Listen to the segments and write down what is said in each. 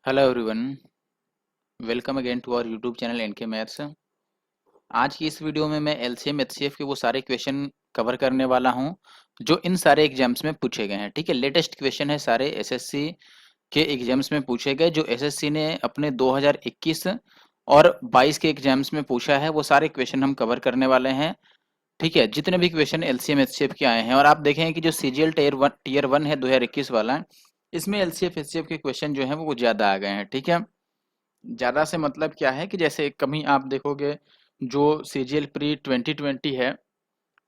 Hello everyone, welcome again to our YouTube channel NK maths. आज की इस video में मैं एलसीएम एचसीएफ के वो सारे क्वेश्चन कवर करने वाला हूं जो इन सारे एग्जाम्स में पूछे गए हैं। ठीक है, लेटेस्ट क्वेश्चन है, सारे एसएससी के एग्जाम्स में पूछे गए जो एसएससी ने अपने 2021 और 22 के एग्जाम्स में पूछा है। वो सारे क्वेश्चन हम कवर करने वाले हैं। ठीक है, जितने भी क्वेश्चन एलसीएम एचसीएफ के आए हैं, और आप देखें कि जो सीजीएल टीयर 1 है 2021 वाला, इसमें एलसीएफ एचसीएफ के क्वेश्चन जो है वो ज्यादा आ गए हैं। ठीक है, ज़्यादा से मतलब क्या है कि जैसे कभी आप देखोगे जो सीजीएल प्री 2020 है,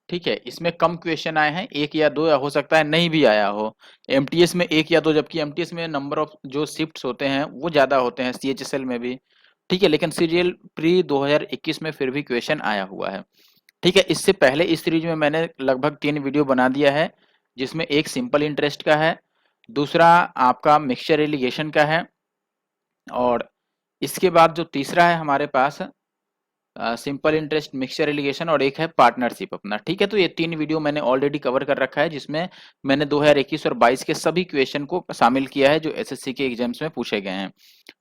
ठीक है, इसमें कम क्वेश्चन आए हैं, एक या दो, या हो सकता है नहीं भी आया हो। एमटीएस में एक या दो, जबकि एमटीएस में नंबर ऑफ जो शिफ्ट्स होते हैं वो ज़्यादा होते हैं, सीएचएसएल में भी। ठीक है, लेकिन सीजीएल प्री 2021 में फिर भी क्वेश्चन आया हुआ है। ठीक है, इससे पहले इस सीरीज में मैंने लगभग 3 वीडियो बना दिया है, जिसमें एक सिंपल इंटरेस्ट का है, दूसरा आपका मिक्सचर एलिगेशन का है, और इसके बाद जो तीसरा है हमारे पास सिंपल इंटरेस्ट मिक्सचर एलिगेशन, और एक है पार्टनरशिप अपना। ठीक है, तो ये 3 वीडियो मैंने ऑलरेडी कवर कर रखा है, जिसमें मैंने 2021 और 22 के सभी क्वेश्चन को शामिल किया है जो एसएससी के एग्जाम्स में पूछे गए हैं।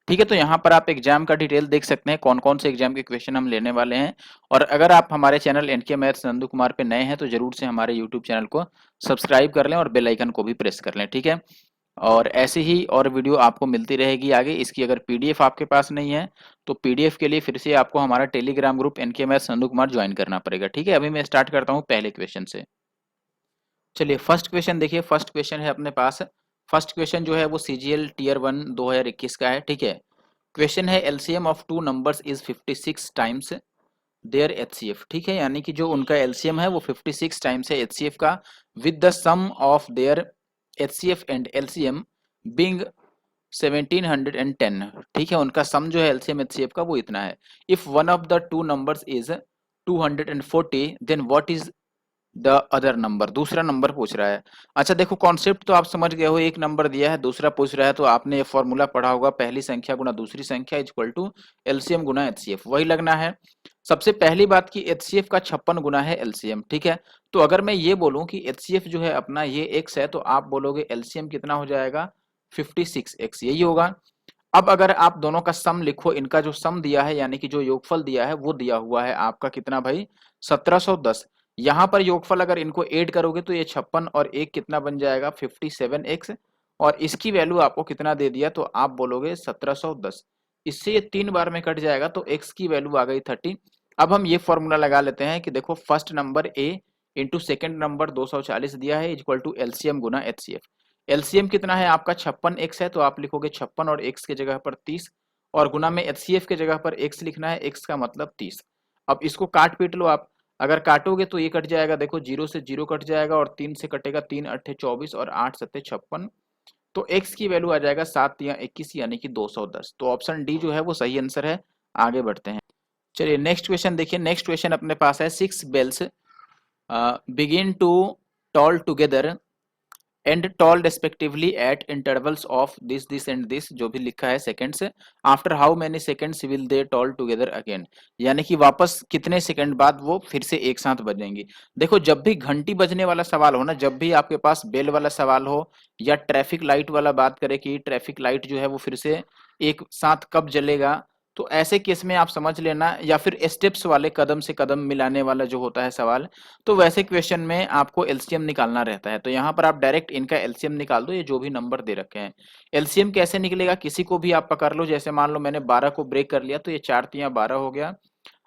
ठीक है, तो यहाँ पर आप एग्जाम का डिटेल देख सकते हैं, कौन कौन से एग्जाम के क्वेश्चन हम लेने वाले हैं। और अगर आप हमारे channel NK maths Nandu Kumar पे नए हैं तो जरूर से हमारे यूट्यूब चैनल को सब्सक्राइब कर लें और बेल आइकन को भी प्रेस कर लें। ठीक है, और ऐसे ही और वीडियो आपको मिलती रहेगी आगे। इसकी अगर पीडीएफ आपके पास नहीं है तो पीडीएफ के लिए फिर से आपको हमारा Telegram group NK maths Nandu Kumar join करना पड़ेगा। ठीक है, अभी मैं स्टार्ट करता हूँ पहले क्वेश्चन से। चलिए फर्स्ट क्वेश्चन देखिए, फर्स्ट क्वेश्चन है अपने पास। फर्स्ट क्वेश्चन जो है वो सीजीएल टीयर 1 2021 का है। ठीक है, क्वेश्चन है LCM of two numbers is 56 times their HCF. ठीक है, यानी कि जो उनका एलसीएम है वो 56 टाइम्स है एचसीएफ का, with the sum of their HCF and LCM being 1710। ठीक है, उनका सम जो है एलसीएम एचसीएफ का वो इतना है। If one of the two numbers is 240 then what is the other number. दूसरा नंबर पूछ रहा है। अच्छा देखो, कॉन्सेप्ट तो आप समझ गए हो, एक नंबर दिया है, दूसरा पूछ रहा है, तो आपने ये फॉर्मूला पढ़ा होगा, पहली संख्या गुना दूसरी संख्या इज इक्वल टू एलसीएम गुना एचसीएफ, वही लगना है। सबसे पहली बात की एचसीएफ का 56 गुना है एलसीएम। ठीक है, तो अगर मैं ये बोलूं कि एचसीएफ जो है अपना ये एक्स है, तो आप बोलोगे एलसीएम कितना हो जाएगा 56x, यही होगा। अब अगर आप दोनों का सम लिखो, इनका जो सम दिया है यानी कि जो योगफल दिया है वो दिया हुआ है आपका कितना भाई 1710। यहाँ पर योगफल अगर इनको ऐड करोगे तो ये 56 और एक कितना बन जाएगा 57x, और इसकी वैल्यू आपको कितना दे दिया तो आप बोलोगे 1710। इससे ये 3 बार में कट जाएगा तो x की वैल्यू आ गई 30। अब हम ये फॉर्मूला लगा लेते हैं कि देखो first number a into second number 240 दिया है इक्वल टू एलसीएम गुना एचसीएफ। एलसीएम कितना है आपका 56x है, तो आप लिखोगे 56 और x के जगह पर 30, और गुना में एचसीएफ के जगह पर x लिखना है, x का मतलब 30। अब इसको काट पीट लो आप, अगर काटोगे तो ये कट जाएगा, देखो 0 से 0 कट जाएगा और 3 से कटेगा, 3 अट्ठे 24 और 8 सत्ते 56, तो x की वैल्यू आ जाएगा 7 या 21 यानी कि 210। तो ऑप्शन डी जो है वो सही आंसर है। आगे बढ़ते हैं। चलिए नेक्स्ट क्वेश्चन देखिए, नेक्स्ट क्वेश्चन अपने पास है 6 bells begin to toll together and toll respectively at intervals of this and this, जो भी लिखा है seconds, after how many seconds will they toll together again, यानी कि वापस कितने सेकंड बाद वो फिर से एक साथ बजेंगी। देखो जब भी घंटी बजने वाला सवाल हो ना, जब भी आपके पास बेल वाला सवाल हो, या ट्रैफिक लाइट वाला बात करें कि ट्रैफिक लाइट जो है वो फिर से एक साथ कब जलेगा, तो ऐसे केस में आप समझ लेना, या फिर स्टेप्स वाले कदम से कदम मिलाने वाला जो होता है सवाल, तो वैसे क्वेश्चन में आपको एलसीएम निकालना रहता है। तो यहाँ पर आप डायरेक्ट इनका एलसीएम निकाल दो, ये जो भी नंबर दे रखे हैं। एलसीएम कैसे निकलेगा, किसी को भी आप पकड़ लो, जैसे मान लो मैंने 12 को ब्रेक कर लिया तो ये 4 तियां 12 हो गया।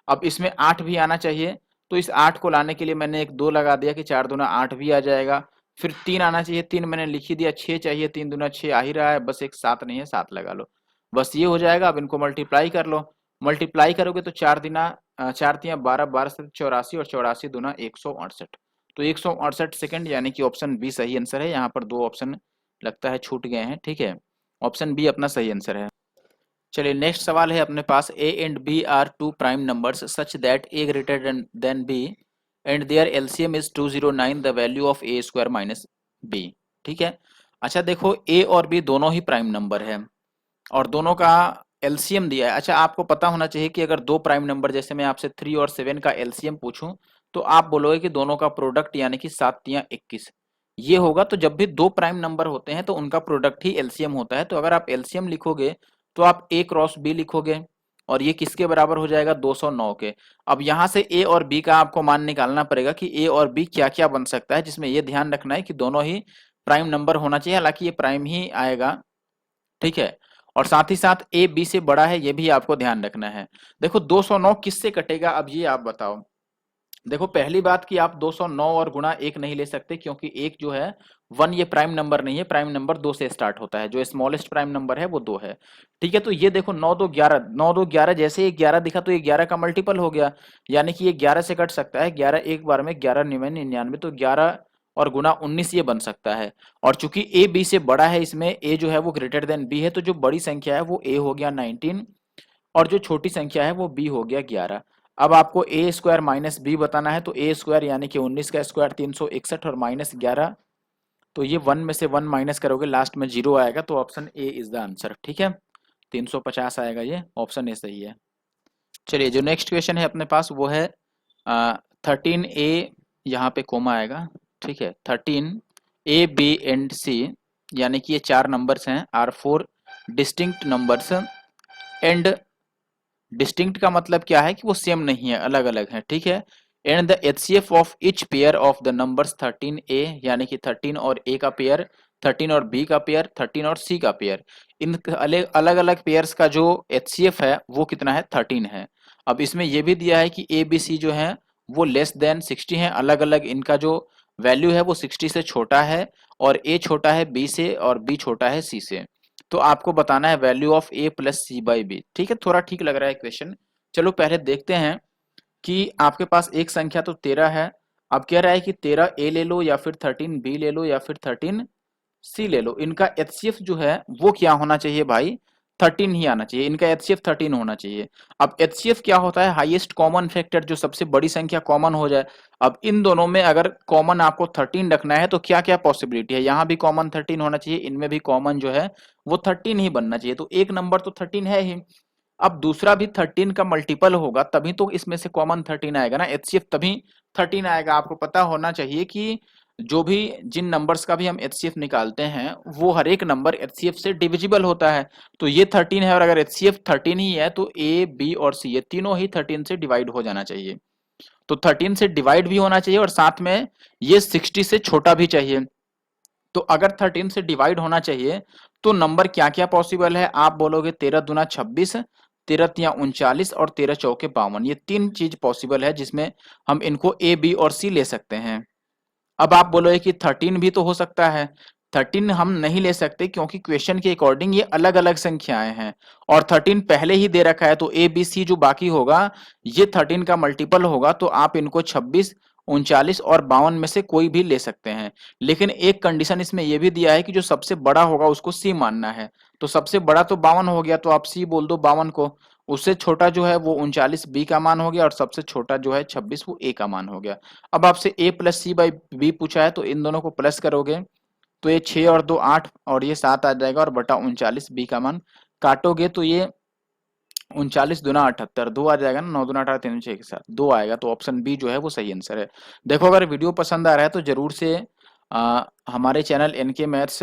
अब इसमें 8 भी आना चाहिए, तो इस 8 को लाने के लिए मैंने एक 2 लगा दिया कि 4 दूना 8 भी आ जाएगा। फिर 3 आना चाहिए, 3 मैंने लिख ही दिया, 6 चाहिए, 3 दूना 6 आ ही रहा है, बस एक 7 नहीं है, 7 लगा लो, बस ये हो जाएगा। अब इनको मल्टीप्लाई कर लो, मल्टीप्लाई करोगे तो 4 दिना 4 तियां 12, 12 से 84 और 84 दूना 168, तो 168 सेकंड, यानी कि ऑप्शन बी सही आंसर है। यहाँ पर 2 ऑप्शन लगता है छूट गए हैं। ठीक है, ऑप्शन बी अपना सही आंसर है। चलिए नेक्स्ट सवाल है अपने पास, a and b are two prime numbers such that a greater than b and their LCM is 209, the value of a square minus b. ठीक है, अच्छा देखो ए और बी दोनों ही प्राइम नंबर है और दोनों का एलसीएम दिया है। अच्छा आपको पता होना चाहिए कि अगर 2 प्राइम नंबर, जैसे मैं आपसे 3 और 7 का एलसीएम पूछूं, तो आप बोलोगे कि दोनों का प्रोडक्ट यानी कि 7 तियां 21 ये होगा। तो जब भी 2 प्राइम नंबर होते हैं तो उनका प्रोडक्ट ही एलसीएम होता है। तो अगर आप एलसीएम लिखोगे तो आप a क्रॉस b लिखोगे और ये किसके बराबर हो जाएगा 209 के। अब यहां से a और b का आपको मान निकालना पड़ेगा कि a और b क्या क्या बन सकता है, जिसमें ये ध्यान रखना है कि दोनों ही प्राइम नंबर होना चाहिए, हालांकि ये प्राइम ही आएगा, ठीक है। और साथ ही साथ a b से बड़ा है, ये भी आपको ध्यान रखना है। देखो 209 किससे कटेगा, अब ये आप बताओ। देखो पहली बात कि आप 209 और गुणा 1 नहीं ले सकते, क्योंकि 1 जो है 1 ये प्राइम नंबर नहीं है, प्राइम नंबर 2 से स्टार्ट होता है, जो स्मॉलेस्ट प्राइम नंबर है वो 2 है, ठीक है। तो ये देखो 9 2 11, 9 2 11, जैसे ये 11 दिखा तो ये 11 का मल्टीपल हो गया, यानी कि ये 11 से कट सकता है, 11 एक बार में 11 9 99, तो 11 और गुना 19 ये बन सकता है। और चूंकि ए बी से बड़ा है, इसमें ए जो है वो ग्रेटर देन बी है, तो जो बड़ी संख्या है वो ए हो गया 19 और जो छोटी संख्या है वो बी हो गया 11। अब आपको ए स्क्वायर माइनस बी बताना है, तो ए स्क्वायर यानी कि 19 का स्क्वायर 361 और माइनस 11, तो ये 1 में से 1 माइनस करोगे लास्ट में 0 आएगा, तो option A is the answer, ठीक है। 350 आएगा, ये ऑप्शन ए सही है। चलिए जो नेक्स्ट क्वेश्चन है अपने पास वो है 13a, यहाँ पे कोमा आएगा, ठीक है। 13 a b एंड c, यानी कि ये 4 नंबर्स हैं, are 4 distinct numbers, and distinct का मतलब क्या है कि वो सेम नहीं है, अलग अलग है, ठीक है। And the HCF of each pair of the numbers 13a, यानी कि 13 और a का पेयर, 13 और b का पेयर, 13 और c का पेयर, इन अलग अलग पेयर्स का जो एचसीएफ है वो कितना है 13 है। अब इसमें यह भी दिया है कि a b c जो है वो लेस देन 60 है, अलग अलग इनका जो वैल्यू है वो 60 से छोटा है, और a छोटा है b से और b छोटा है c से। तो आपको बताना है value of a plus C by B, ठीक है। थोड़ा ठीक लग रहा है क्वेश्चन। चलो पहले देखते हैं कि आपके पास एक संख्या तो 13 है, अब कह रहा है कि 13 a ले लो या फिर 13 b ले लो या फिर 13 c ले लो, इनका एचसीएफ जो है वो क्या होना चाहिए भाई 13 ही आना चाहिए, इनका एचसीएफ 13 होना चाहिए। अब एचसीएफ क्या होता है, हाईएस्ट कॉमन फैक्टर, जो सबसे बड़ी संख्या कॉमन हो जाए। अब इन दोनों में अगर कॉमन आपको 13 रखना है तो क्या क्या पॉसिबिलिटी है, यहाँ भी कॉमन 13 होना चाहिए, इनमें भी कॉमन जो है वो 13 ही बनना चाहिए, तो एक नंबर तो 13 है ही। अब दूसरा भी 13 का मल्टीपल होगा तभी तो इसमें से कॉमन 13 आएगा ना, एचसीएफ तभी 13 आएगा। आपको पता होना चाहिए कि जो भी जिन नंबर्स का भी हम एचसीएफ निकालते हैं वो हर एक नंबर एचसीएफ से डिविजिबल होता है, तो ये 13 है और अगर एचसीएफ 13 ही है तो ए बी और सी ये तीनों ही 13 से डिवाइड हो जाना चाहिए, तो 13 से डिवाइड भी होना चाहिए और साथ में ये 60 से छोटा भी चाहिए। तो अगर 13 से डिवाइड होना चाहिए तो नंबर क्या क्या पॉसिबल है, आप बोलोगे 13 दूना 26, 13 तिया 39 और 13 चौके 52, ये तीन चीज पॉसिबल है जिसमें हम इनको ए बी और सी ले सकते हैं। अब आप बोलोगे कि 13 भी तो हो सकता है, 13 हम नहीं ले सकते क्योंकि क्वेश्चन के अकॉर्डिंग ये अलग अलग संख्याएं हैं और 13 पहले ही दे रखा है, तो ए बी सी जो बाकी होगा ये 13 का मल्टीपल होगा, तो आप इनको 26 39 और 52 में से कोई भी ले सकते हैं। लेकिन एक कंडीशन इसमें यह भी दिया है कि जो सबसे बड़ा होगा उसको सी मानना है, तो सबसे बड़ा तो 52 हो गया, तो आप सी बोल दो 52 को, उससे छोटा जो है वो 39 बी का मान हो गया और सबसे छोटा जो है 26 वो ए का मान हो गया। अब आपसे a plus C by B पूछा है, तो इन दोनों को प्लस करोगे तो ये 6 और 2 8 और ये 7 आ जाएगा और बटा 39 बी का मान काटोगे तो ये 39 दूना 78, 2 आ जाएगा ना, 9 दूना 18 3 6 के साथ 2 आएगा, तो ऑप्शन बी जो है वो सही आंसर है। देखो अगर वीडियो पसंद आ रहा है तो जरूर से हमारे चैनल एनके मैथ्स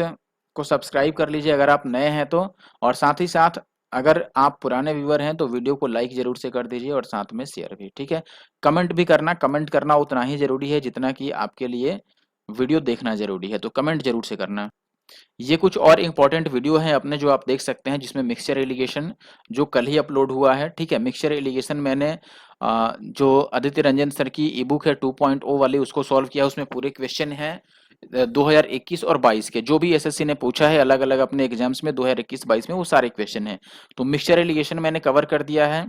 को सब्सक्राइब कर लीजिए अगर आप नए हैं तो, और साथ ही साथ अगर आप पुराने व्यूअर हैं तो वीडियो को लाइक जरूर से कर दीजिए और साथ में शेयर भी, ठीक है। कमेंट भी करना, कमेंट करना उतना ही जरूरी है जितना कि आपके लिए वीडियो देखना जरूरी है, तो कमेंट जरूर से करना। ये कुछ और इम्पोर्टेंट वीडियो हैं अपने जो आप देख सकते हैं, जिसमें मिक्सचर एलिगेशन जो कल ही अपलोड हुआ है, ठीक है। मिक्सचर एलिगेशन मैंने जो आदित्य रंजन सर की ई बुक है 2.0 वाली उसको सॉल्व किया, उसमें पूरे क्वेश्चन हैं 2021 और 22 के, जो भी एसएससी ने पूछा है अलग अलग अपने एग्जाम्स में 2021-22 में, वो सारे क्वेश्चन हैं। तो मिक्सचर एलिगेशन मैंने कवर कर दिया है,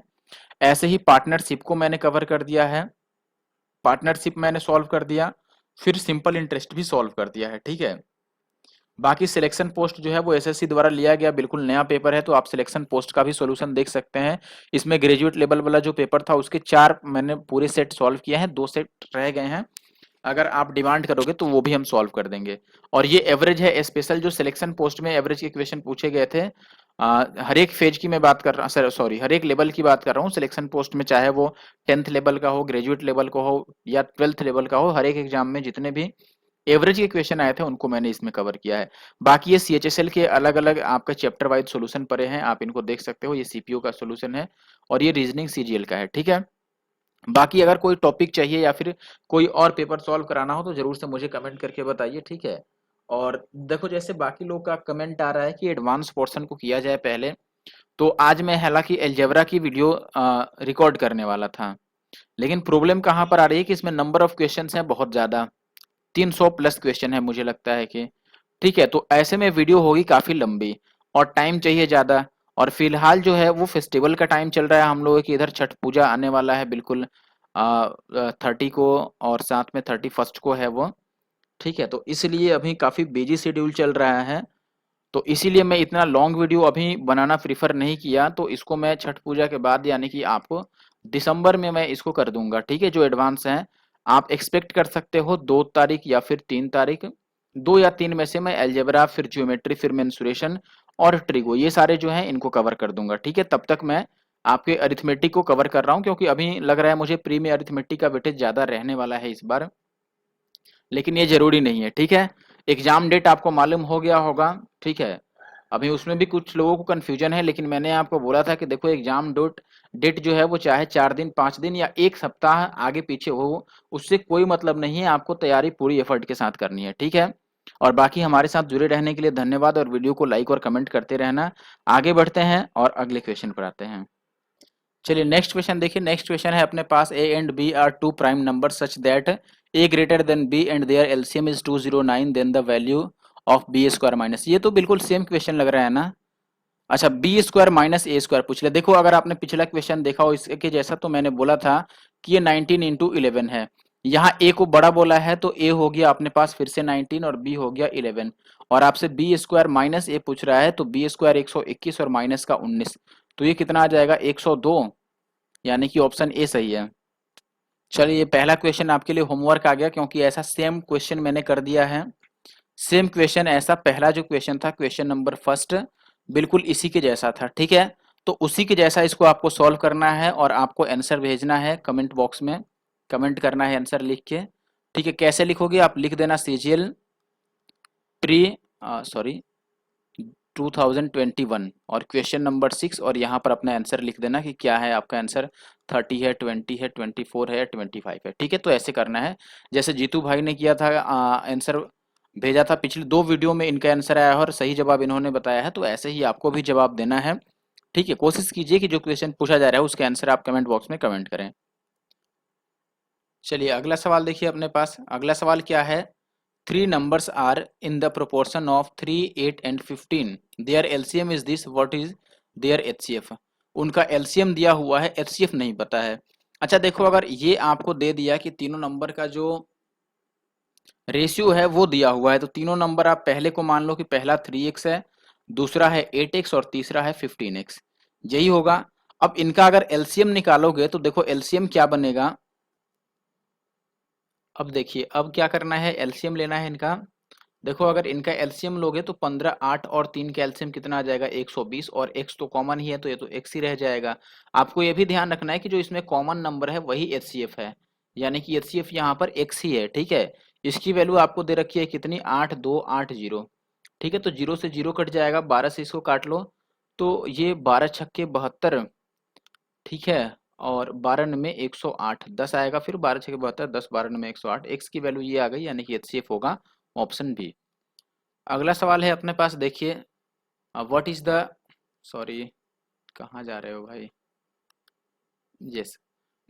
ऐसे ही पार्टनरशिप को मैंने कवर कर दिया है, पार्टनरशिप मैंने सॉल्व कर दिया, फिर सिंपल इंटरेस्ट भी सॉल्व कर दिया है, ठीक है। बाकी सिलेक्शन पोस्ट जो है वो एसएससी द्वारा लिया गया बिल्कुल नया पेपर है, तो आप सिलेक्शन पोस्ट का भी सॉल्यूशन देख सकते हैं। इसमें ग्रेजुएट लेवल वाला जो पेपर था उसके 4 मैंने पूरे सेट सॉल्व किए हैं, 2 सेट रह गए हैं, अगर आप डिमांड करोगे तो वो भी हम सॉल्व कर देंगे। और ये एवरेज है, स्पेशल जो सिलेक्शन पोस्ट में एवरेज के क्वेश्चन पूछे गए थे, हर एक फेज की मैं बात कर रहा हूँ, सर सॉरी हर एक लेवल की बात कर रहा हूँ सिलेक्शन पोस्ट में, चाहे वो 10th लेवल का हो, ग्रेजुएट लेवल का हो या 12th लेवल का हो, हर एक एग्जाम में जितने भी एवरेज के क्वेश्चन आए थे उनको मैंने इसमें कवर किया है। बाकी ये सीएचएसएल के अलग अलग आपका चैप्टर वाइज सोल्यूशन पड़े हैं, आप इनको देख सकते हो। ये सीपीयू का सोल्यूशन है और ये रीजनिंग सीजीएल का है, ठीक है। बाकी अगर कोई टॉपिक चाहिए या फिर कोई और पेपर सॉल्व कराना हो तो जरूर से मुझे कमेंट करके बताइए, ठीक है। और देखो जैसे बाकी लोग का कमेंट आ रहा है कि एडवांस पोर्शन को किया जाए पहले, तो आज मैं हालांकि अलजेब्रा की वीडियो रिकॉर्ड करने वाला था, लेकिन प्रॉब्लम कहाँ पर आ रही है कि इसमें नंबर ऑफ क्वेश्चंस हैं बहुत ज़्यादा, 300 प्लस क्वेश्चन है मुझे लगता है कि, ठीक है। तो ऐसे में वीडियो होगी काफ़ी लंबी और टाइम चाहिए ज़्यादा। और फिलहाल जो है वो फेस्टिवल का टाइम चल रहा है हम लोगों की इधर, छठ पूजा आने वाला है बिल्कुल 30 को, और साथ में 31 को है वो, ठीक है। तो इसलिए अभी काफ़ी बिजी शेड्यूल चल रहा है, तो इसीलिए मैं इतना लॉन्ग वीडियो अभी बनाना प्रीफर नहीं किया। तो इसको मैं छठ पूजा के बाद यानी कि आपको दिसंबर में मैं इसको कर दूंगा, ठीक है। जो एडवांस है आप एक्सपेक्ट कर सकते हो 2 तारीख या फिर 3 तारीख, 2 या 3 में से मैं अलजेब्रा, फिर ज्योमेट्री, फिर मेंसुरेशन और ट्रिगो, ये सारे जो हैं इनको कवर कर दूंगा, ठीक है। तब तक मैं आपके अरिथमेटिक को कवर कर रहा हूँ, क्योंकि अभी लग रहा है मुझे प्री में अरिथमेटिक का वेटेज ज़्यादा रहने वाला है इस बार, लेकिन ये जरूरी नहीं है, ठीक है। एग्जाम डेट आपको मालूम हो गया होगा, ठीक है। अभी उसमें भी कुछ लोगों को कंफ्यूजन है, लेकिन मैंने आपको बोला था कि देखो एग्जाम डेट डेट जो है वो चाहे 4 दिन 5 दिन या 1 सप्ताह आगे पीछे हो, उससे कोई मतलब नहीं है, आपको तैयारी पूरी एफर्ट के साथ करनी है, ठीक है। और बाकी हमारे साथ जुड़े रहने के लिए धन्यवाद, और वीडियो को लाइक और कमेंट करते रहना। आगे बढ़ते हैं और अगले क्वेश्चन पर आते हैं। चलिए नेक्स्ट क्वेश्चन देखिए। नेक्स्ट क्वेश्चन है अपने पास, a and b are two prime number such that a greater than b and their LCM is 209, then the value of b square minus. ये तो बिल्कुल सेम क्वेश्चन लग रहा है ना। अच्छा, बी स्क्वायर माइनस ए स्क्वायर पूछ ले। देखो अगर आपने पिछला क्वेश्चन देखा हो इसके जैसा, तो मैंने बोला था कि ये 19 इंटू 11 है। यहाँ ए को बड़ा बोला है तो ए हो गया अपने पास फिर से 19 और बी हो गया 11, और आपसे बी स्क्वायर माइनस ए पूछ रहा है, तो बी स्क्वायर 121 और माइनस का 19, तो ये कितना आ जाएगा 102, यानी कि ऑप्शन ए सही है। चलिए ये पहला क्वेश्चन आपके लिए होमवर्क आ गया, क्योंकि ऐसा सेम क्वेश्चन मैंने कर दिया है। सेम क्वेश्चन ऐसा पहला जो क्वेश्चन था, क्वेश्चन नंबर फर्स्ट, बिल्कुल इसी के जैसा था, ठीक है। तो उसी के जैसा इसको आपको सॉल्व करना है और आपको आंसर भेजना है कमेंट बॉक्स में, कमेंट करना है आंसर लिख के, ठीक है। कैसे लिखोगे आप, लिख देना सीजीएल प्री सॉरी 2021 और क्वेश्चन नंबर 6, और यहाँ पर अपना आंसर लिख देना कि क्या है आपका आंसर, 30 है, 20 है, 24 है, 25 है, ठीक है। तो ऐसे करना है जैसे जीतू भाई ने किया था, आंसर भेजा था पिछले 2 वीडियो में, इनका आंसर आया है और सही जवाब इन्होंने बताया है, तो ऐसे ही आपको भी जवाब देना है, ठीक है। कोशिश कीजिए कि जो क्वेश्चन पूछा जा रहा है उसके आंसर आप कमेंट बॉक्स में कमेंट करें। चलिए अगला सवाल देखिए अपने पास। अगला सवाल क्या है, three numbers are in the proportion of 3, 8 and 15, their LCM is this, what is their HCF। उनका LCM दिया हुआ है, HCF नहीं पता है। अच्छा देखो, अगर ये आपको दे दिया कि तीनों नंबर का जो रेशियो है वो दिया हुआ है, तो तीनों नंबर आप पहले को मान लो कि पहला 3x है, दूसरा है 8x और तीसरा है 15x, यही होगा। अब इनका अगर LCM निकालोगे तो देखो LCM क्या बनेगा। अब देखिए अब क्या करना है, LCM लेना है इनका। देखो अगर इनका एलसीएम लोगे तो 15, 8 और 3 का एलसीएम कितना आ जाएगा 120, और x तो कॉमन ही है तो ये तो x ही रह जाएगा। आपको ये भी ध्यान रखना है कि जो इसमें कॉमन नंबर है वही एचसीएफ है, यानी कि एचसीएफ यहाँ पर x ही है, ठीक है। इसकी वैल्यू आपको दे रखी है कितनी, 8280, ठीक है। तो 0 से 0 कट जाएगा, 12 से इसको काट लो, तो ये 12 छक्के 72, ठीक है। और 12 में 108, 10 आएगा, फिर 12 छक्के 72, 10 12 में 108, x की वैल्यू ये आ गई, यानी कि एचसीएफ होगा ऑप्शन बी। अगला सवाल है अपने पास देखिए, व्हाट इज द, सॉरी कहाँ जा रहे हो भाई, यस।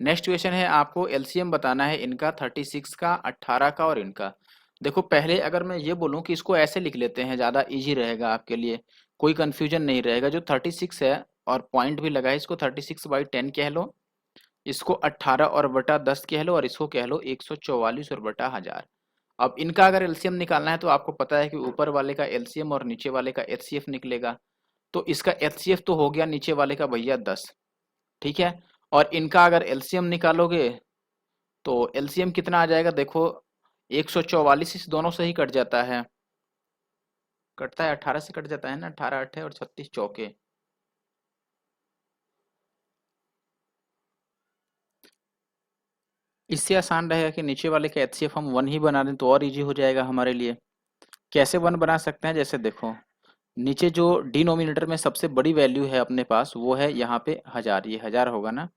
नेक्स्ट क्वेश्चन है, आपको एलसीएम बताना है इनका 36 का, 18 का और इनका। देखो पहले अगर मैं ये बोलूं कि इसको ऐसे लिख लेते हैं, ज़्यादा इजी रहेगा आपके लिए, कोई कंफ्यूजन नहीं रहेगा। जो 36 है और पॉइंट भी लगा है, इसको 36/10 कह लो, इसको 18 और बटा 10 कह लो, और इसको कह लो 144 और बटा 1000। अब इनका अगर एलसीएम निकालना है तो आपको पता है कि ऊपर वाले का एलसीएम और नीचे वाले का एचसीएफ निकलेगा। तो इसका एचसीएफ तो हो गया नीचे वाले का भैया 10, ठीक है। और इनका अगर एलसीएम निकालोगे तो एलसीएम कितना आ जाएगा, देखो 144 इस दोनों से ही कट जाता है, कटता है 18 से कट जाता है ना, 18 अट्ठे और 36 चौके, इससे आसान रहेगा कि नीचे वाले का एचसीएफ हम 1 ही बना दें तो और इजी हो जाएगा हमारे लिए। कैसे 1 बना सकते हैं, जैसे देखो नीचे जो डिनोमिनेटर में सबसे बड़ी वैल्यू है अपने पास वो है यहाँ पे 1000, ये 1000 होगा ना,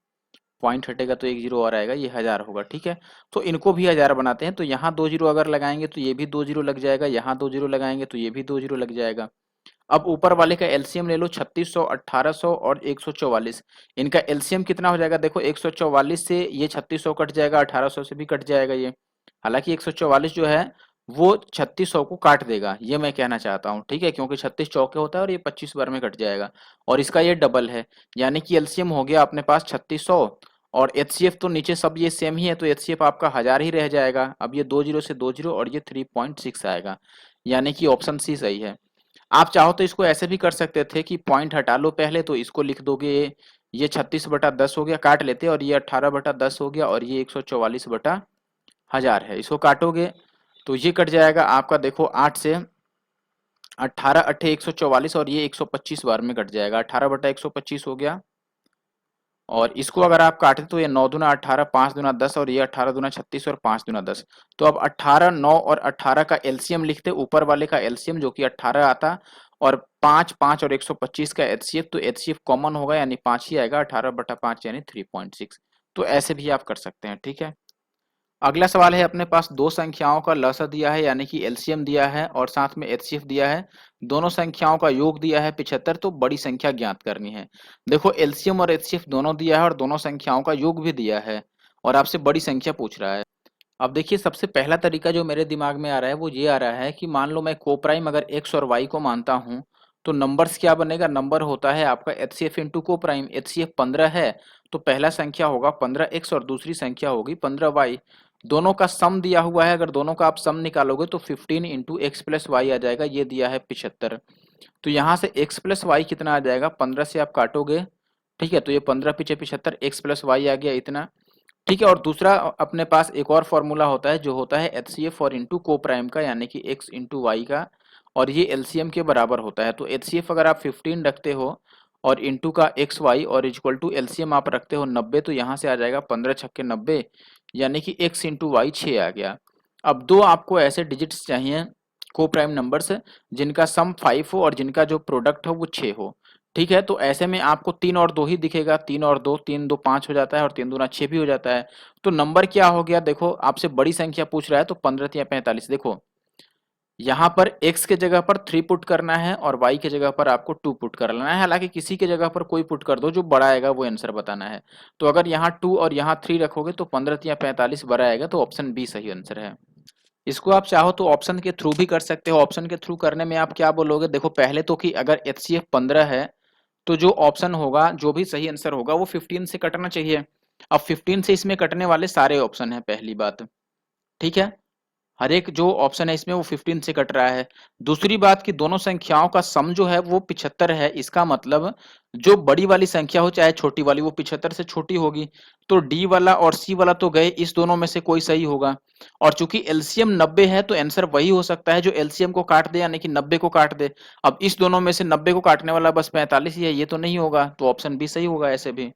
पॉइंट हटेगा तो एक जीरो और आएगा, ये 1000 होगा, ठीक है। तो इनको भी 1000 बनाते हैं, तो यहाँ 2 जीरो अगर लगाएंगे तो ये भी 2 जीरो लग जाएगा, यहाँ 2 जीरो लगाएंगे तो ये भी 2 जीरो लग जाएगा। अब ऊपर वाले का एलसीएम ले लो, 3600, 1800 और 144। इनका एलसीएम कितना हो जाएगा, देखो 144 से ये 3600 कट जाएगा, 1800 से भी कट जाएगा ये। हालांकि 144 जो है वो 3600 को काट देगा, ये मैं कहना चाहता हूँ, ठीक है, क्योंकि 36 चौके होता है और ये 25 बार में कट जाएगा और इसका ये डबल है, यानी कि एलसीएम हो गया अपने पास 3600 और एचसीएफ तो नीचे सब ये सेम ही है, तो एचसीएफ आपका 1000 ही रह जाएगा। अब ये 2 जीरो से 2 जीरो और ये 3.6 आएगा, यानी कि ऑप्शन सी सही है। आप चाहो तो इसको ऐसे भी कर सकते थे कि पॉइंट हटा लो पहले, तो इसको लिख दोगे ये 36/10 हो गया, काट लेते, और ये 18/10 हो गया और ये 144/1000 है, इसको काटोगे तो ये कट जाएगा आपका, देखो 8 से 18 अट्ठे 144 और ये 125 बार में कट जाएगा, 18/125 हो गया। और इसको अगर आप काटे तो ये 9 दूना 18, 5 दूना 10 और ये 18 दूना 36 और 5 दूना 10। तो अब 18, 9 और 18 का एलसीएम लिखते, ऊपर वाले का एलसीएम जो कि 18 आता और 5, 5 और 125 का एचसीएफ, तो एचसीएफ कॉमन होगा यानी 5 ही आएगा, 18/5 यानी 3.6। तो ऐसे भी आप कर सकते हैं, ठीक है। अगला सवाल है, अपने पास दो संख्याओं का लसा दिया है यानी कि एलसीएम दिया है और साथ में एचसीएफ दिया है, दोनों संख्याओं का योग दिया है 75, तो बड़ी संख्या ज्ञात करनी है। देखो एलसीएम और एचसीएफ दोनों दिया है और दोनों संख्याओं का योग भी दिया है और आपसे बड़ी संख्या पूछ रहा है। अब देखिए सबसे पहला तरीका जो मेरे दिमाग में आ रहा है वो ये आ रहा है कि मान लो मैं कोप्राइम अगर एक्स और वाई को मानता हूँ, तो नंबर्स क्या बनेगा, नंबर होता है आपका एचसीएफ इंटू कोप्राइम। एचसीएफ 15 है तो पहला संख्या होगा 15x और दूसरी संख्या होगी 15y। दोनों का सम दिया हुआ है, अगर दोनों का आप सम निकालोगे तो 15 इंटू एक्स प्लस वाई आ जाएगा, ये दिया है 75। तो यहाँ से x प्लस वाई कितना आ जाएगा, 15 से आप काटोगे, ठीक है, तो ये 15 पीछे 75, एक्स प्लस वाई आ गया इतना, ठीक है। और दूसरा अपने पास एक और फॉर्मूला होता है जो होता है एचसीएफ और इंटू को प्राइम का, यानी कि एक्स इंटू वाई का, और ये एलसीएम के बराबर होता है। तो एचसीएफ अगर आप 15 रखते हो और इंटू का एक्स वाई और इक्वल टू एलसीएम आप रखते हो 90, तो यहाँ से आ जाएगा 15 छक्के 90, यानी कि एक्स इंटू वाई 6 आ गया। अब दो आपको ऐसे डिजिट्स चाहिए को प्राइम नंबर्स जिनका सम 5 हो और जिनका जो प्रोडक्ट हो वो 6 हो, ठीक है। तो ऐसे में आपको 3 और 2 ही दिखेगा, 3 और 2, 3 2 5 हो जाता है और 3 दूना 6 भी हो जाता है। तो नंबर क्या हो गया, देखो आपसे बड़ी संख्या पूछ रहा है तो 15 या 45। देखो यहाँ पर x के जगह पर 3 पुट करना है और y के जगह पर आपको 2 पुट कर लेना है, हालांकि किसी के जगह पर कोई पुट कर दो, जो बड़ा आएगा वो आंसर बताना है। तो अगर यहाँ 2 और यहाँ 3 रखोगे तो 15 या 45 बड़ा आएगा, तो ऑप्शन बी सही आंसर है। इसको आप चाहो तो ऑप्शन के थ्रू भी कर सकते हो। ऑप्शन के थ्रू करने में आप क्या बोलोगे, देखो पहले तो कि अगर एचसीएफ 15 है तो जो ऑप्शन होगा, जो भी सही आंसर होगा वो 15 से कटना चाहिए। अब 15 से इसमें कटने वाले सारे ऑप्शन है, पहली बात, ठीक है, हर एक जो ऑप्शन है इसमें वो 15 से कट रहा है। दूसरी बात कि दोनों संख्याओं का सम जो है वो 75 है, इसका मतलब जो बड़ी वाली संख्या हो चाहे छोटी वाली वो 75 से छोटी होगी। तो डी वाला और सी वाला तो गए, इस दोनों में से कोई सही होगा। और चूंकि एलसीएम 90 है तो आंसर वही हो सकता है जो एलसीएम को काट दे, यानी कि 90 को काट दे। अब इस दोनों में से 90 को काटने वाला बस 45 ही है, ये तो नहीं होगा, तो ऑप्शन बी सही होगा ऐसे भी।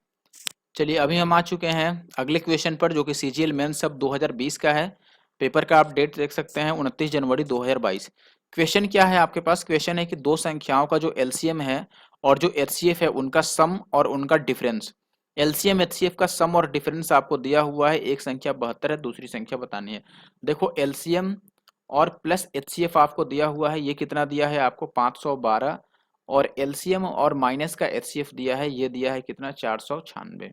चलिए अभी हम आ चुके हैं अगले क्वेश्चन पर, जो कि सीजीएल मेंस सब 2020 का है। पेपर का आप डेट देख सकते हैं 29 जनवरी 2022। क्वेश्चन क्या है आपके पास, क्वेश्चन है कि दो संख्याओं का जो एलसीएम है और जो एचसीएफ है उनका सम और उनका डिफरेंस। एलसीएम एचसीएफ का सम और डिफरेंस आपको दिया हुआ है, एक संख्या 72 है, दूसरी संख्या बतानी है। देखो एलसीएम और प्लस एचसीएफ आपको दिया हुआ है, ये कितना दिया है आपको 512, और एलसीएम और माइनस का एचसीएफ दिया है, ये दिया है कितना 496,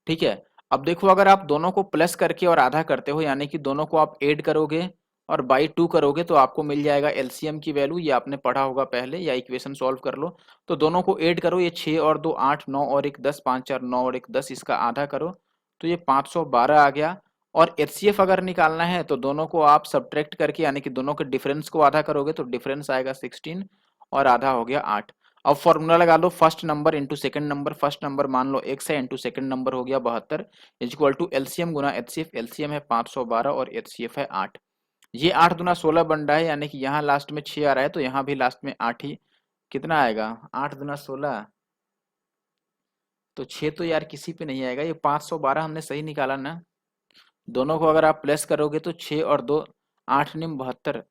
ठीक है। अब देखो अगर आप दोनों को प्लस करके और आधा करते हो, यानी कि दोनों को आप ऐड करोगे और बाई 2 करोगे, तो आपको मिल जाएगा एलसीएम की वैल्यू, ये आपने पढ़ा होगा पहले, या इक्वेशन सॉल्व कर लो। तो दोनों को ऐड करो, ये 6 और 2 8, 9 और 1 10, 5 4 9 और 1 10, इसका आधा करो तो ये 512 आ गया। और एचसीएफ अगर निकालना है तो दोनों को आप सब्ट्रैक्ट करके, यानी कि दोनों के डिफरेंस को आधा करोगे, तो डिफरेंस आएगा 16 और आधा हो गया 8। अब फॉर्मूला लगा लो, first number into second number, first number मान लो x है इंटू सेकंड नंबर हो गया 72, इक्वल टू एलसीएम गुना एचसीएफ। एलसीएम है 512 और एचसीएफ है 8। ये 8 दुना 16 बन रहा है, यानी कि यहाँ लास्ट में 6 आ रहा है तो यहाँ भी लास्ट में 8 ही, कितना आएगा 8 दुना 16, तो 6 तो यार किसी पे नहीं आएगा, ये 512 हमने सही निकाला ना। दोनों को अगर आप प्लस करोगे तो 6 और 2 8 निम 72।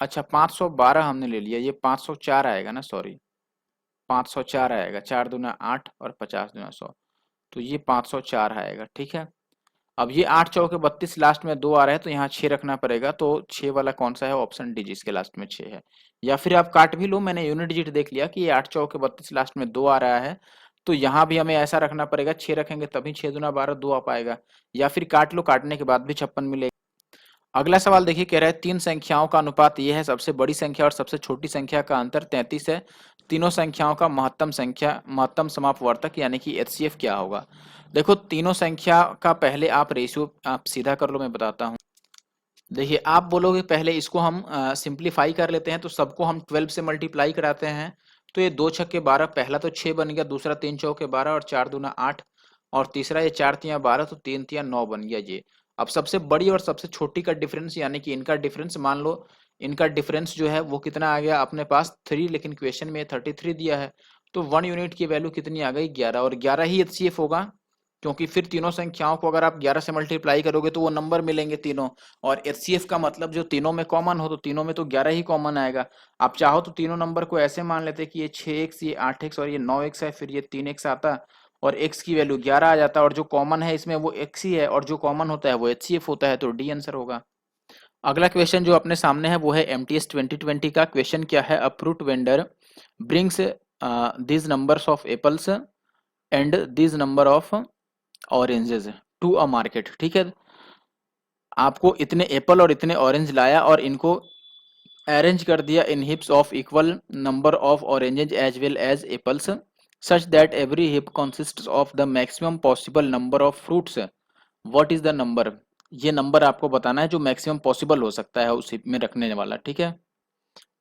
अच्छा 512 हमने ले लिया, ये 504 आएगा ना, सॉरी 504 आएगा, 4 दूना 8 और 50 दूना 100, तो ये 504 आएगा। ठीक है, अब ये 8 चौके 32, लास्ट में 2 आ रहा है तो यहाँ 6 रखना पड़ेगा, तो 6 वाला कौन सा है, ऑप्शन डी जिसके लास्ट में 6 है। या फिर आप काट भी लो, मैंने यूनिट डिजिट देख लिया कि ये 8 चौके 32 लास्ट में 2 आ रहा है, तो यहाँ भी हमें ऐसा रखना पड़ेगा, 6 रखेंगे तभी 6 दूना 12 2 आ पाएगा। या फिर काट लो, काटने के बाद भी 56 मिलेगा। अगला सवाल देखिए, कह रहा है तीन संख्याओं का अनुपात ये है, सबसे बड़ी संख्या और सबसे छोटी संख्या का अंतर 33 है, तीनों संख्याओं का महत्तम समापवर्तक यानी कि एचसीएफ क्या होगा। देखो तीनों संख्या का पहले आप रेशियो आप सीधा कर लो, मैं बताता हूँ। देखिए आप बोलोगे पहले इसको हम सिंप्लीफाई कर लेते हैं, तो सबको हम 12 से मल्टीप्लाई कराते हैं, तो ये 2 छक्के 12, पहला तो 6 बन गया, दूसरा 3 चौके 12 और 4 दूना 8, और तीसरा ये 4 तिया 12 तो 3 तिया 9 बन गया ये। अब सबसे बड़ी और सबसे छोटी का डिफरेंस यानी कि इनका डिफरेंस मान लो, इनका डिफरेंस जो है वो कितना आ गया अपने पास 3, लेकिन क्वेश्चन में 33 दिया है, तो 1 यूनिट की वैल्यू कितनी आ गई 11, और 11 ही एचसीएफ होगा, क्योंकि फिर तीनों संख्याओं को अगर आप 11 से मल्टीप्लाई करोगे तो वो नंबर मिलेंगे तीनों, और एचसीएफ का मतलब जो तीनों में कॉमन हो, तो तीनों में तो 11 ही कॉमन आएगा। आप चाहो तो तीनों नंबर को ऐसे मान लेते कि ये 6x, ये 8x और ये 9x है, फिर ये 3x आता और x की वैल्यू 11 आ जाता, और जो कॉमन है इसमें वो x ही है, और जो कॉमन होता है वो एचसीएफ होता है, तो डी आंसर होगा। अगला क्वेश्चन जो अपने सामने है वो है एमटीएस 2020 का। क्वेश्चन क्या है, a fruit vendor brings these numbers of apples and these number of oranges to a market. ठीक है, आपको इतने एप्पल और इतने ऑरेंज लाया और इनको अरेंज कर दिया in heaps of equal number of oranges as well as apples such that every heap consists of the maximum possible number of fruits, what is the number. ये नंबर आपको बताना है जो मैक्सिमम पॉसिबल हो सकता है उस हिप में रखने वाला। ठीक है,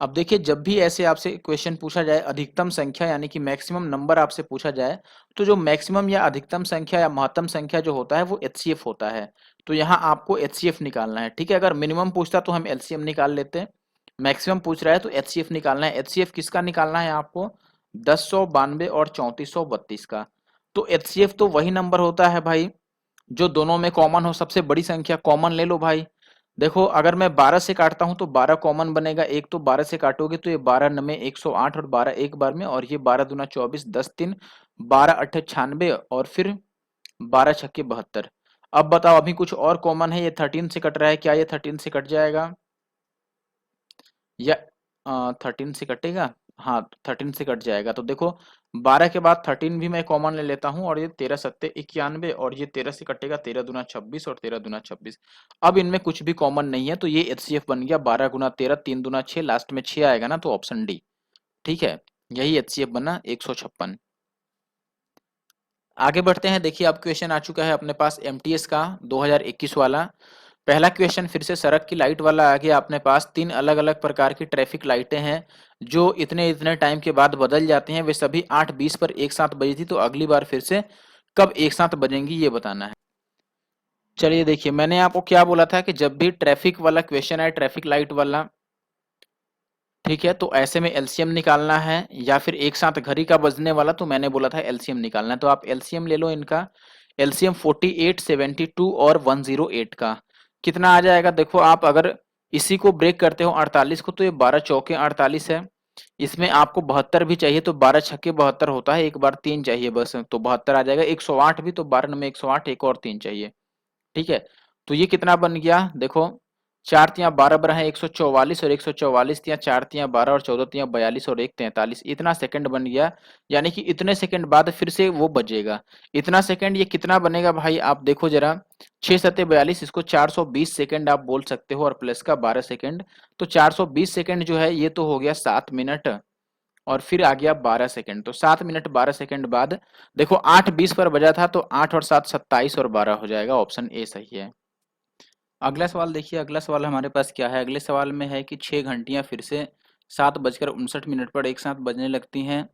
अब देखिए जब भी ऐसे आपसे क्वेश्चन पूछा जाए, अधिकतम संख्या यानी कि मैक्सिमम नंबर आपसे पूछा जाए, तो जो मैक्सिमम या अधिकतम संख्या या महत्तम संख्या जो होता है वो एचसीएफ होता है, तो यहाँ आपको एचसीएफ निकालना है। ठीक है, अगर मिनिमम पूछता तो हम एलसीएम निकाल लेते, मैक्सिमम पूछ रहा है तो एचसीएफ निकालना है। एचसीएफ किसका निकालना है आपको, 1092 और 3432 का। तो एचसीएफ तो वही नंबर होता है भाई जो दोनों में कॉमन हो, सबसे बड़ी संख्या कॉमन ले लो भाई। देखो अगर मैं 12 से काटता हूं तो 12 कॉमन बनेगा, एक तो 12 से काटोगे तो ये 12 नमे 108 और 12 एक बार में, और ये 12 दूना 24, 10 3 12 अट्ठे 96 और फिर 12 छक्के 72। अब बताओ अभी कुछ और कॉमन है, ये 13 से कट रहा है, क्या ये 13 से कट जाएगा या 13 से कटेगा, हाँ 13 से कट जाएगा। तो देखो 12 के बाद 13 भी मैं कॉमन ले लेता हूँ, और ये 13 सत्ते 91 और ये 13 से कटेगा, 13 दूना 26 और 13 दूना 26। अब इनमें कुछ भी कॉमन नहीं है, तो ये एचसीएफ बन गया 12 गुना 13, 3 दूना 6, लास्ट में 6 आएगा ना, तो ऑप्शन डी। ठीक है, यही एचसीएफ बना 156। आगे बढ़ते हैं, देखिए अब क्वेश्चन आ चुका है अपने पास एमटीएस का 2021 वाला। पहला क्वेश्चन फिर से सड़क की लाइट वाला आ गया अपने पास। 3 अलग अलग प्रकार की ट्रैफिक लाइटें हैं जो इतने इतने टाइम के बाद बदल जाती हैं, वे सभी 8:20 पर एक साथ बजी थी, तो अगली बार फिर से कब एक साथ बजेंगी ये बताना है। चलिए देखिए मैंने आपको क्या बोला था कि जब भी ट्रैफिक वाला क्वेश्चन है, ट्रैफिक लाइट वाला, ठीक है, तो ऐसे में एलसीएम निकालना है, या फिर एक साथ घड़ी का बजने वाला, तो मैंने बोला था एलसीएम निकालना है, तो आप एलसीएम ले लो इनका। एलसीएम 48, 72 और 108 का कितना आ जाएगा। देखो आप अगर इसी को ब्रेक करते हो 48 को, तो ये 12 चौके 48 है, इसमें आपको 72 भी चाहिए, तो 12 छक्के 72 होता है, एक बार 3 चाहिए बस, तो 72 आ जाएगा। 108 भी, तो 12 में 108, एक और 3 चाहिए। ठीक है, तो ये कितना बन गया देखो, 4 तिया 12 बरा है 144, और 144 तिया 4 तिया 12 और 14 तिया 42 और 1 43, इतना सेकंड बन गया। यानी कि इतने सेकंड बाद फिर से वो बजेगा। इतना सेकंड ये कितना बनेगा भाई, आप देखो जरा, 6 सत्ते 42, इसको 420 सेकंड आप बोल सकते हो, और प्लस का 12 सेकंड, तो 420 सेकंड जो है ये तो हो गया 7 मिनट, और फिर आ गया 12 सेकंड, तो 7 मिनट 12 सेकंड बाद देखो 8:20 पर बजा था, तो 8 और 7 27 और 12 हो जाएगा, ऑप्शन ए सही है। अगला सवाल देखिए, अगला सवाल हमारे पास क्या है। अगले सवाल में है कि 6 घंटियां फिर से 7:59 पर एक साथ बजने लगती हैं,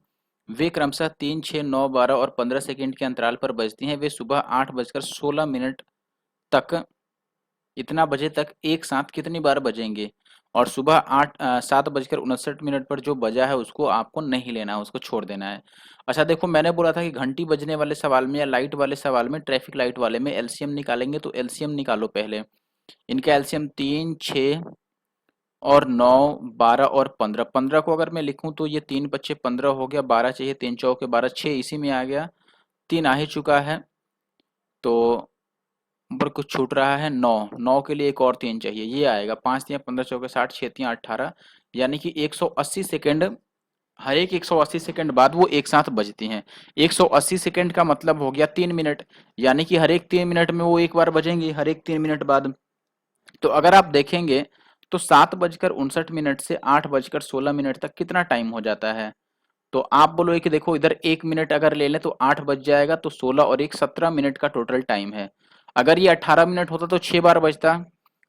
वे क्रमशः 3, 6, 9, 12 और 15 सेकंड के अंतराल पर बजती हैं, वे सुबह 8:16 तक, इतना बजे तक एक साथ कितनी बार बजेंगे। और सुबह 7:59 पर जो बजा है उसको आपको नहीं लेना है, उसको छोड़ देना है। अच्छा देखो, मैंने बोला था कि घंटी बजने वाले सवाल में या लाइट वाले सवाल में, ट्रैफिक लाइट वाले में एलसीएम निकालेंगे, तो एलसीएम निकालो पहले। इनका एलसीएम 3, 6 और 9, 12 और 15। 15 को अगर मैं लिखूं तो ये 3 बच्चे 15 हो गया, 12 चाहिए, 3 चौके 12, 6 इसी में आ गया, 3 आ ही चुका है, तो ऊपर कुछ छूट रहा है 9। 9 के लिए एक और 3 चाहिए, ये आएगा 5 3 15 चौके 60, 6 3 18, यानी कि 180 सेकेंड, हर एक 180 सेकंड बाद वो एक साथ बजती हैं। 180 सेकंड का मतलब हो गया 3 मिनट, यानी कि हर एक 3 मिनट में वो एक बार बजेंगी, हर एक 3 मिनट बाद। तो अगर आप देखेंगे तो 7:59 से 8:16 तक कितना टाइम हो जाता है? तो आप बोलोगे कि देखो इधर 1 मिनट अगर ले लें तो 8 बज जाएगा, तो 16 और 1 17 मिनट का टोटल टाइम है। अगर ये 18 मिनट होता तो 6 बार बजता,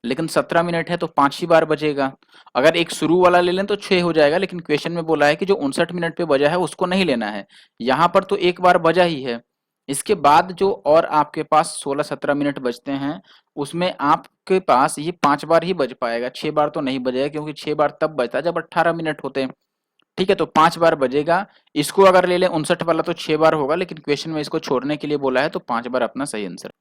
लेकिन 17 मिनट है तो 5 ही बार बजेगा। अगर एक शुरू वाला ले लें तो 6 हो जाएगा, लेकिन क्वेश्चन में बोला है कि जो 59 मिनट पे बजा है उसको नहीं लेना है। यहाँ पर तो एक बार बजा ही है। इसके बाद जो और आपके पास 16-17 मिनट बचते हैं, उसमें आपके पास ये 5 बार ही बज पाएगा, 6 बार तो नहीं बजेगा, क्योंकि 6 बार तब बजता है जब 18 मिनट होते हैं। ठीक है, तो 5 बार बजेगा। इसको अगर ले लें 59 वाला तो 6 बार होगा, लेकिन क्वेश्चन में इसको छोड़ने के लिए बोला है, तो 5 बार अपना सही आंसर।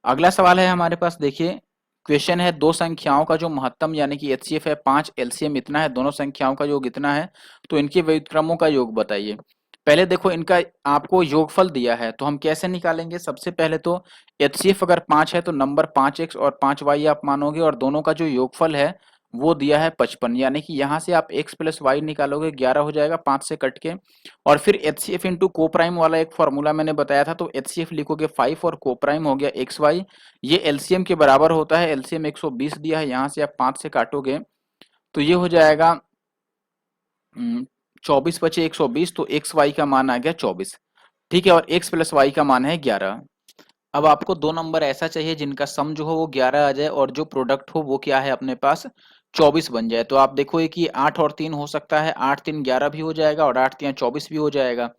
अगला सवाल है हमारे पास, देखिए क्वेश्चन है, दो संख्याओं का जो महत्तम यानी कि एचसीएफ है 5, एलसीएम इतना है, दोनों संख्याओं का योग इतना है, तो इनके व्युत्क्रमों का योग बताइए। पहले देखो इनका आपको योगफल दिया है, तो हम कैसे निकालेंगे? सबसे पहले तो एचसीएफ अगर 5 है तो नंबर 5x और 5y आप मानोगे, और दोनों का जो योगफल है वो दिया है 55, यानी कि यहाँ से आप x प्लस वाई निकालोगे, 11 हो जाएगा 5 से कट के। और फिर एचसीएफ इंटू कोप्राइम वाला एक फॉर्मूला मैंने बताया था, तो एचसीएफ लिखोगे 5 और कोप्राइम हो गया XY, ये एलसीएम के बराबर होता है। एलसीएम 120 दिया है, यहाँ से आप 5 से काटोगे तो ये हो जाएगा 24 बचे 120, तो एक्स वाई का मान आ गया 24। ठीक है, और x प्लस वाई का मान है 11। अब आपको दो नंबर ऐसा चाहिए जिनका सम जो हो वो 11 आ जाए, और जो प्रोडक्ट हो वो क्या है अपने पास 24 बन जाए। तो आप देखो कि 8 और 3 हो सकता है, 8 3 11 भी हो जाएगा, और 8 3 24 भी हो जाएगा।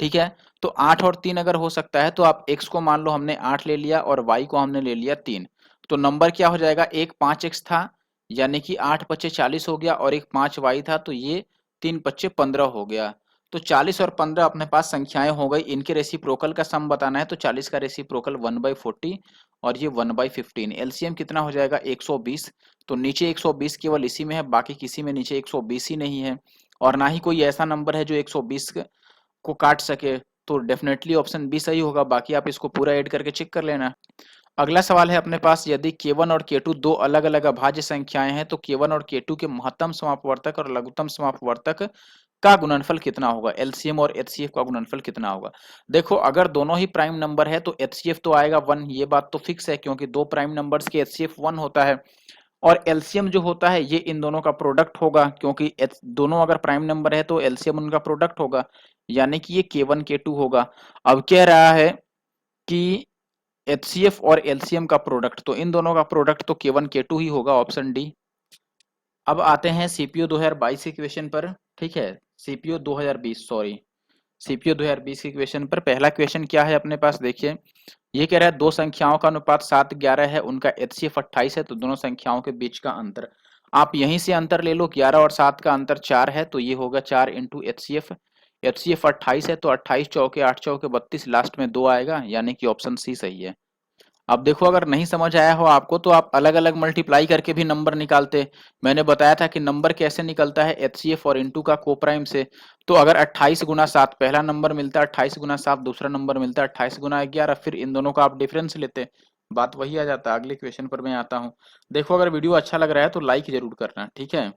ठीक है, तो 8 और 3 अगर हो सकता है तो आप x को मान लो हमने 8 ले लिया और y को हमने ले लिया 3, तो नंबर क्या हो जाएगा? एक 5x था, यानी कि 8 पच्चे 40 हो गया, और एक 5y था, तो ये 3 पच्चे 15 हो गया। तो 40 और 15 अपने पास संख्याएं हो गई, इनके रेसिप्रोकल का सम बताना है, तो 40 का रेसिप्रोकल 1/40 और ये 1/15। एलसीएम कितना हो जाएगा? 120। तो नीचे 120 केवल इसी में है, बाकी किसी में नीचे 120 ही नहीं है, और ना ही कोई ऐसा नंबर है जो 120 को काट सके, तो डेफिनेटली ऑप्शन बी सही होगा। बाकी आप इसको पूरा ऐड करके चेक कर लेना। अगला सवाल है अपने पास, यदि k1 और k2 दो अलग अलग अभाज्य संख्याएं हैं तो k1 और k2 के महत्तम समापवर्तक और लघुत्तम समापवर्तक का गुणनफल कितना होगा? एलसीएम और एचसीएफ का गुणनफल कितना होगा? देखो अगर दोनों ही प्राइम नंबर है तो एचसीएफ तो आएगा 1, ये बात तो फिक्स है, क्योंकि दो प्राइम नंबर्स के एचसीएफ 1 होता है। और एलसीएम जो होता है ये इन दोनों का प्रोडक्ट होगा, क्योंकि दोनों अगर प्राइम नंबर है तो एलसीएम उनका प्रोडक्ट होगा, यानी कि ये k1 k2 होगा। अब कह रहा है कि एचसीएफ और एलसीएम का प्रोडक्ट, तो इन दोनों का प्रोडक्ट तो k1 k2 ही होगा, ऑप्शन डी। अब आते हैं सीपीयू 2022 के क्वेश्चन पर। ठीक है, सीपीयू 2020, सॉरी, सीपीयू 2020 के क्वेश्चन पर पहला क्वेश्चन क्या है अपने पास, देखिए ये कह रहा है दो संख्याओं का अनुपात 7:11 है, उनका एचसीएफ 28 है, तो दोनों संख्याओं के बीच का अंतर आप यहीं से अंतर ले लो, 11 और 7 का अंतर 4 है, तो ये होगा 4 इंटू एचसीएफ। एचसीएफ 28 है, तो 28 चौके 8 चौके 32, लास्ट में 2 आएगा, यानी कि ऑप्शन सी सही है। अब देखो अगर नहीं समझ आया हो आपको तो आप अलग अलग मल्टीप्लाई करके भी नंबर निकालते। मैंने बताया था कि नंबर कैसे निकलता है, एचसीएफ और इनटू का कोप्राइम से। तो अगर 28 गुना 7 पहला नंबर मिलता है, 28 गुना 7 दूसरा नंबर मिलता है, 28 गुना 11, फिर इन दोनों का आप डिफरेंस लेते, बात वही आ जाता। अगले क्वेश्चन पर मैं आता हूँ। देखो अगर वीडियो अच्छा लग रहा है तो लाइक जरूर करना, ठीक है,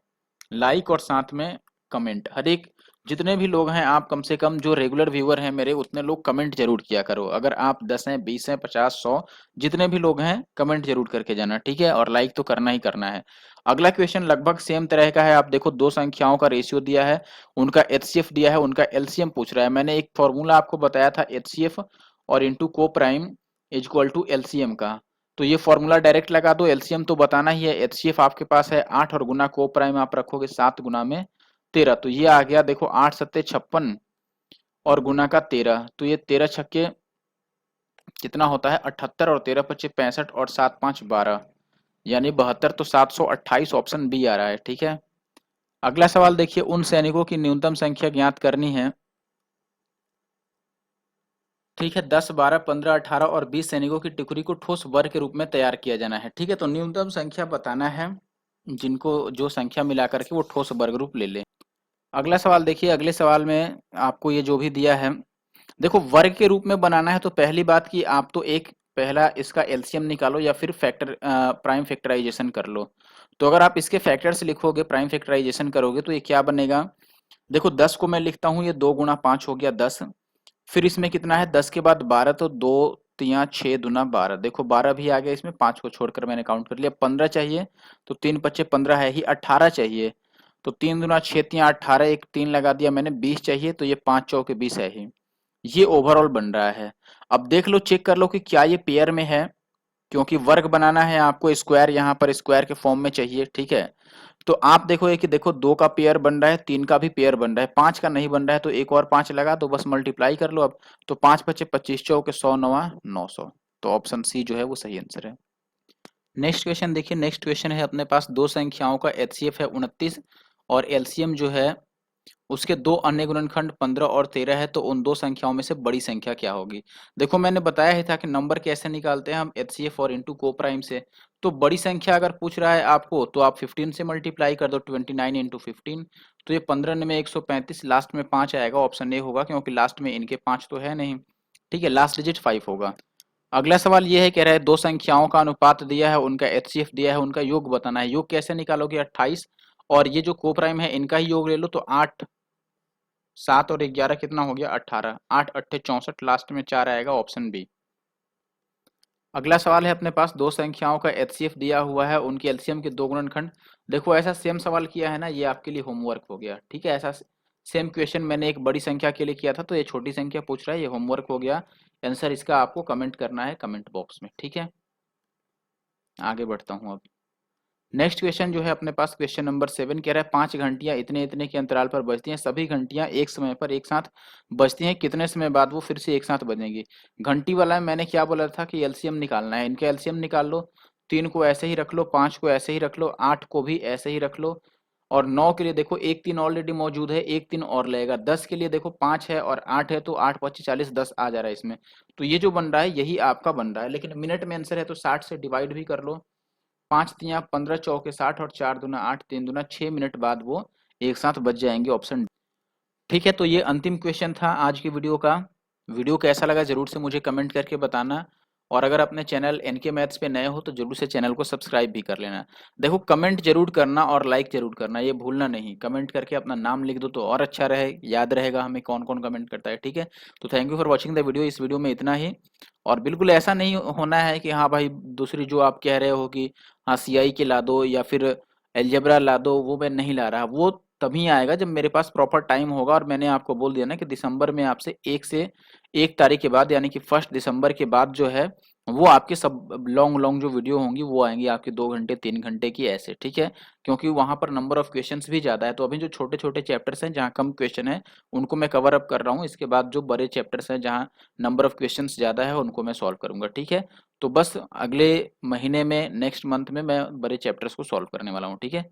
लाइक और साथ में कमेंट। हर एक जितने भी लोग हैं, आप कम से कम जो रेगुलर व्यूअर हैं मेरे, उतने लोग कमेंट जरूर किया करो। अगर आप 10 हैं, 20 हैं, 50, 100, जितने भी लोग हैं कमेंट जरूर करके जाना, ठीक है, और लाइक तो करना ही करना है। अगला क्वेश्चन लगभग सेम तरह का है। आप देखो दो संख्याओं का रेशियो दिया है, उनका एचसीएफ दिया है, उनका एलसीएम पूछ रहा है। मैंने एक फॉर्मूला आपको बताया था एचसीएफ और इंटू को प्राइम इजक्वल टू एलसीएम का, तो ये फॉर्मूला डायरेक्ट लगा दो। एलसीएम तो बताना ही है, एचसीएफ आपके पास है 8 और गुना को प्राइम आप रखोगे 7 गुना में 13, तो ये आ गया देखो 8 सत्ते 56 और गुना का 13, तो ये 13 छक्के कितना होता है 78, और 13 पच्चे 65 और 7 5 12, यानी 72, तो 728 ऑप्शन बी आ रहा है। ठीक है, अगला सवाल देखिए, उन सैनिकों की न्यूनतम संख्या ज्ञात करनी है। ठीक है, 10, 12, 15, 18 और 20 सैनिकों की टुकड़ी को ठोस वर्ग के रूप में तैयार किया जाना है। ठीक है, तो न्यूनतम संख्या बताना है, जिनको जो संख्या मिला करके वो ठोस वर्ग रूप ले ले। अगला सवाल देखिए, अगले सवाल में आपको ये जो भी दिया है, देखो वर्ग के रूप में बनाना है तो पहली बात कि आप तो एक पहला इसका एलसीएम निकालो या फिर फैक्टर प्राइम फैक्टराइजेशन कर लो। तो अगर आप इसके फैक्टर्स लिखोगे, प्राइम फैक्टराइजेशन करोगे, तो ये क्या बनेगा, देखो 10 को मैं लिखता हूँ, ये 2 गुणा 5 हो गया 10। फिर इसमें कितना है, 10 के बाद 12, तो 2 तिया 6 दूना 12, देखो 12 भी आ गया इसमें, 5 को छोड़कर मैंने काउंट कर लिया। 15 चाहिए, तो 3 पच्चे 15 है ही। 18 चाहिए, तो 3 दूना 6 तिया 18, एक 3 लगा दिया मैंने। 20 चाहिए, तो ये 5 चौके 20 है ही। ये ओवरऑल बन रहा है। अब देख लो, चेक कर लो कि क्या ये पेयर में है, क्योंकि वर्ग बनाना है आपको, स्क्वायर यहाँ पर स्क्वायर के फॉर्म में चाहिए। ठीक है, तो आप देखोगे कि देखो 2 का पेयर बन रहा है, 3 का भी पेयर बन रहा है, 5 का नहीं बन रहा है, तो एक और 5 लगा दो, बस मल्टीप्लाई कर लो अब। तो 5 पच्चे 25, चौके 100, 900। तो ऑप्शन सी जो है वो सही आंसर है। नेक्स्ट क्वेश्चन देखिए, नेक्स्ट क्वेश्चन है अपने पास, दो संख्याओं का एचसीएफ है 29 और एलसीएम जो है उसके दो अन्य गुणनखंड 15 और 13 है, तो उन दो संख्याओं में से बड़ी संख्या क्या होगी। देखो मैंने बताया ही था कि नंबर कैसे निकालते हैं हम, एचसीएफ और इनटू को प्राइम से। तो बड़ी संख्या अगर पूछ रहा है आपको, तो आप 15 से मल्टीप्लाई कर दो, 29 इंटू 15। तो ये 15 में 135, लास्ट में 5 आएगा, ऑप्शन ए होगा, क्योंकि लास्ट में इनके 5 तो है नहीं। ठीक है, लास्ट डिजिट 5 होगा। अगला सवाल ये है, कह रहा है दो संख्याओं का अनुपात दिया है, उनका एचसीएफ दिया है, उनका योग बताना है। योग कैसे निकालोगे, 28, और ये जो को प्राइम है इनका ही योग ले लो, तो 8, 7 और 11 कितना हो गया, 18, 8 अट्ठे 64, लास्ट में 4 आएगा, ऑप्शन बी। अगला सवाल है अपने पास, दो संख्याओं का एचसीएफ दिया हुआ है, उनके एलसीएम के दो गुणनखंड। देखो ऐसा सेम सवाल किया है ना, ये आपके लिए होमवर्क हो गया। ठीक है, ऐसा सेम क्वेश्चन मैंने एक बड़ी संख्या के लिए किया था, तो ये छोटी संख्या पूछ रहा है, ये होमवर्क हो गया। आंसर इसका आपको कमेंट करना है कमेंट बॉक्स में। ठीक है, आगे बढ़ता हूँ अब। नेक्स्ट क्वेश्चन जो है अपने पास, क्वेश्चन नंबर 7, कह रहा है 5 घंटियां इतने इतने के अंतराल पर बजती हैं, सभी घंटियां एक समय पर एक साथ बजती हैं, कितने समय बाद वो फिर से एक साथ बजेंगी। घंटी वाला मैंने क्या बोला था कि एलसीएम निकालना है, इनका एलसीएम निकाल लो। 3 को ऐसे ही रख लो, 5 को ऐसे ही रख लो, 8 को भी ऐसे ही रख लो, और 9 के लिए देखो एक 3 ऑलरेडी मौजूद है, एक 3 और लगेगा। 10 के लिए देखो 5 है और 8 है, तो 8 5 40, 10 आ जा रहा है इसमें। तो ये जो बन रहा है यही आपका बन रहा है, लेकिन मिनट में आंसर है तो 60 से डिवाइड भी कर लो। 5 तिया 15, चौके 60 और 4 दूना 8, 3 दूना 6 मिनट बाद वो एक साथ बच जाएंगे, ऑप्शन। ठीक है, तो ये अंतिम क्वेश्चन था आज की वीडियो का। वीडियो कैसा लगा जरूर से मुझे कमेंट करके बताना, और अगर अपने चैनल एनके मैथ्स पे नए हो तो जरूर से चैनल को सब्सक्राइब भी कर लेना। देखो कमेंट जरूर करना और लाइक जरूर करना, ये भूलना नहीं। कमेंट करके अपना नाम लिख दो तो और अच्छा रहे, याद रहेगा हमें कौन कौन कमेंट करता है। ठीक है, तो thank you for watching the video, इस वीडियो में इतना ही। और बिल्कुल ऐसा नहीं होना है कि हाँ भाई दूसरी जो आप कह रहे हो कि हाँ सीआई के ला दो या फिर एलजेब्रा ला दो, वो मैं नहीं ला रहा। वो तभी आएगा जब मेरे पास प्रॉपर टाइम होगा, और मैंने आपको बोल दिया ना कि दिसंबर में आपसे 1 तारीख के बाद, यानी कि 1 दिसंबर के बाद जो है वो आपके सब लॉन्ग लॉन्ग जो वीडियो होंगी वो आएंगी आपके 2 घंटे 3 घंटे की ऐसे। ठीक है, क्योंकि वहां पर नंबर ऑफ क्वेश्चंस भी ज्यादा है। तो अभी जो छोटे छोटे चैप्टर्स हैं जहाँ कम क्वेश्चन है उनको मैं कवर अप कर रहा हूँ, इसके बाद जो बड़े चैप्टर्स हैं जहाँ नंबर ऑफ क्वेश्चंस ज्यादा है उनको मैं सॉल्व करूंगा। ठीक है, तो बस अगले महीने में नेक्स्ट मंथ में मैं बड़े चैप्टर्स को सॉल्व करने वाला हूँ। ठीक है।